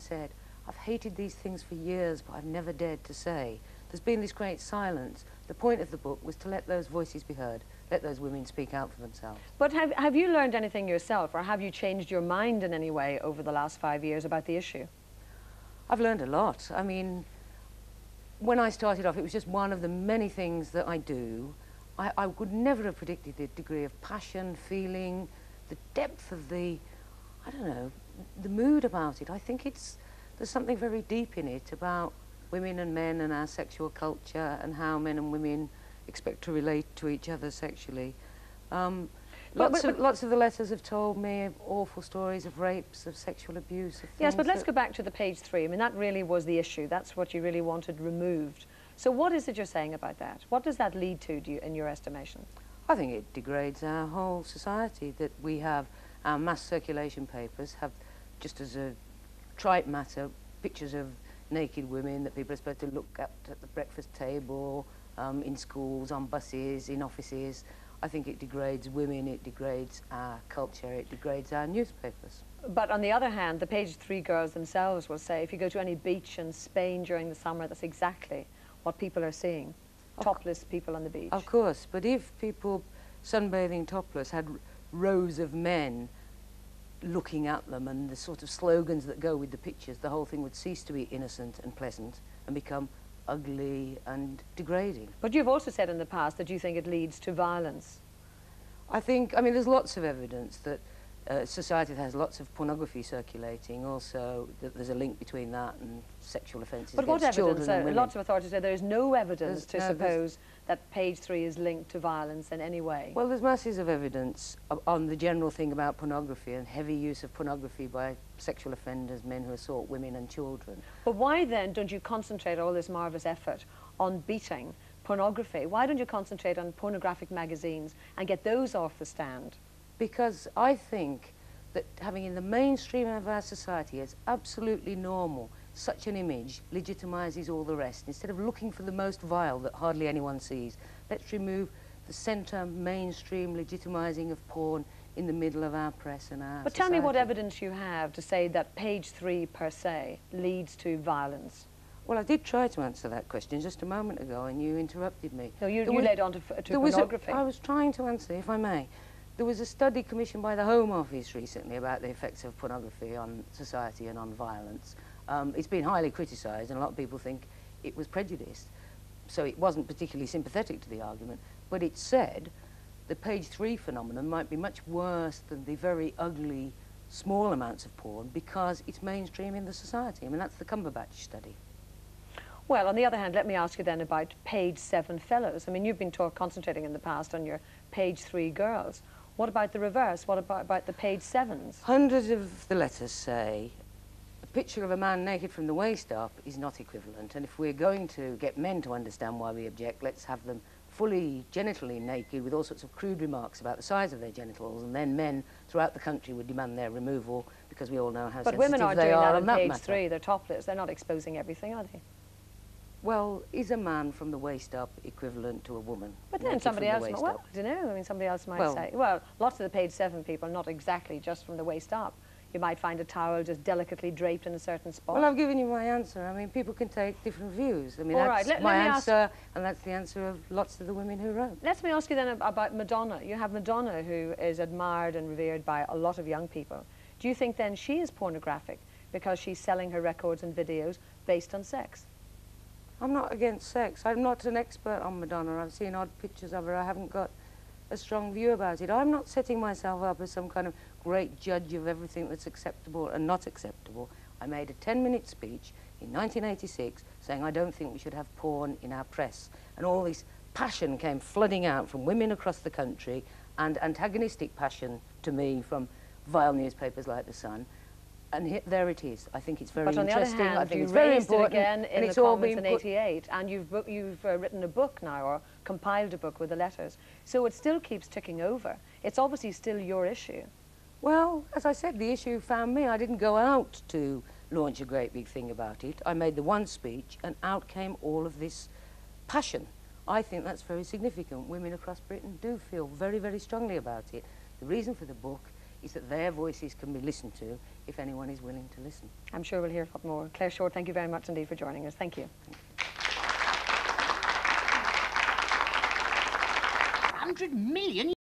said, I've hated these things for years, but I've never dared to say. There's been this great silence. The point of the book was to let those voices be heard, let those women speak out for themselves. But have you learned anything yourself, or have you changed your mind in any way over the last 5 years about the issue? I've learned a lot. I mean, when I started off, it was just one of the many things that I do. I would never have predicted the degree of passion, feeling, the depth of the, I don't know, the mood about it. I think there's something very deep in it about women and men and our sexual culture and how men and women expect to relate to each other sexually. Lots of the letters have told me of awful stories of rapes, of sexual abuse. Of yes, but let's go back to the page 3. I mean, that really was the issue. That's what you really wanted removed. So what is it you're saying about that? What does that lead to, in your estimation? I think it degrades our whole society, that we have our mass circulation papers have, just as a trite matter, pictures of naked women that people are supposed to look at the breakfast table, in schools, on buses, in offices. I think it degrades women, it degrades our culture, it degrades our newspapers. But on the other hand, the page 3 girls themselves will say, if you go to any beach in Spain during the summer, that's exactly what people are seeing. Topless people on the beach. Of course, but if people sunbathing topless had rows of men looking at them and the sort of slogans that go with the pictures, the whole thing would cease to be innocent and pleasant and become ugly and degrading. But you've also said in the past that you think it leads to violence. I mean, there's lots of evidence that society that has lots of pornography circulating, also that there's a link between that and sexual offences against children and women. Lots of authorities say there is no evidence to suppose that page 3 is linked to violence in any way. Well, there's masses of evidence on the general thing about pornography and heavy use of pornography by sexual offenders, men who assault women and children. But why then don't you concentrate all this marvellous effort on beating pornography? Why don't you concentrate on pornographic magazines and get those off the stand? Because I think that having in the mainstream of our society as absolutely normal such an image legitimises all the rest. Instead of looking for the most vile that hardly anyone sees, let's remove the centre mainstream legitimising of porn in the middle of our press and our But society. tell me what evidence you have to say that page 3 per se leads to violence. Well, I did try to answer that question just a moment ago and you interrupted me. No, you led on to pornography. I was trying to answer, if I may. There was a study commissioned by the Home Office recently about the effects of pornography on society and on violence. It's been highly criticised and a lot of people think it was prejudiced, so it wasn't particularly sympathetic to the argument, but it said the page 3 phenomenon might be much worse than the very ugly small amounts of porn because it's mainstream in the society. I mean, that's the Cumberbatch study. Well, on the other hand, let me ask you then about page 7 fellows. I mean, you've been concentrating in the past on your page 3 girls. What about the reverse? What about the page 7s? Hundreds of the letters say a picture of a man naked from the waist up is not equivalent, and if we're going to get men to understand why we object, let's have them fully genitally naked with all sorts of crude remarks about the size of their genitals, and then men throughout the country would demand their removal because we all know how sensitive they are on that matter. But women aren't doing that on page 3. They're topless. They're not exposing everything, are they? Well, is a man from the waist up equivalent to a woman? But then somebody else might, well, I don't know, I mean, somebody else might say, well, lots of the page 7 people, not exactly just from the waist up. You might find a towel just delicately draped in a certain spot. Well, I've given you my answer. I mean, people can take different views. I mean, that's my answer, and that's the answer of lots of the women who wrote. Let me ask you then about Madonna. You have Madonna, who is admired and revered by a lot of young people. Do you think then she is pornographic because she's selling her records and videos based on sex? I'm not against sex. I'm not an expert on Madonna. I've seen odd pictures of her. I haven't got a strong view about it. I'm not setting myself up as some kind of great judge of everything that's acceptable and not acceptable. I made a 10-minute speech in 1986 saying I don't think we should have porn in our press. And all this passion came flooding out from women across the country, and antagonistic passion to me from vile newspapers like The Sun. And there it is. I think it's very interesting. But on the other hand, I think you it's very raised important, it again in and the it's all comments been in '88, and you've written a book now, or compiled a book with the letters. So it still keeps ticking over. It's obviously still your issue. Well, as I said, the issue found me. I didn't go out to launch a great big thing about it. I made the one speech, and out came all of this passion. I think that's very significant. Women across Britain do feel very, very strongly about it. The reason for the book is that their voices can be listened to if anyone is willing to listen. I'm sure we'll hear a lot more. Clare Short, thank you very much indeed for joining us. Thank you. 100 million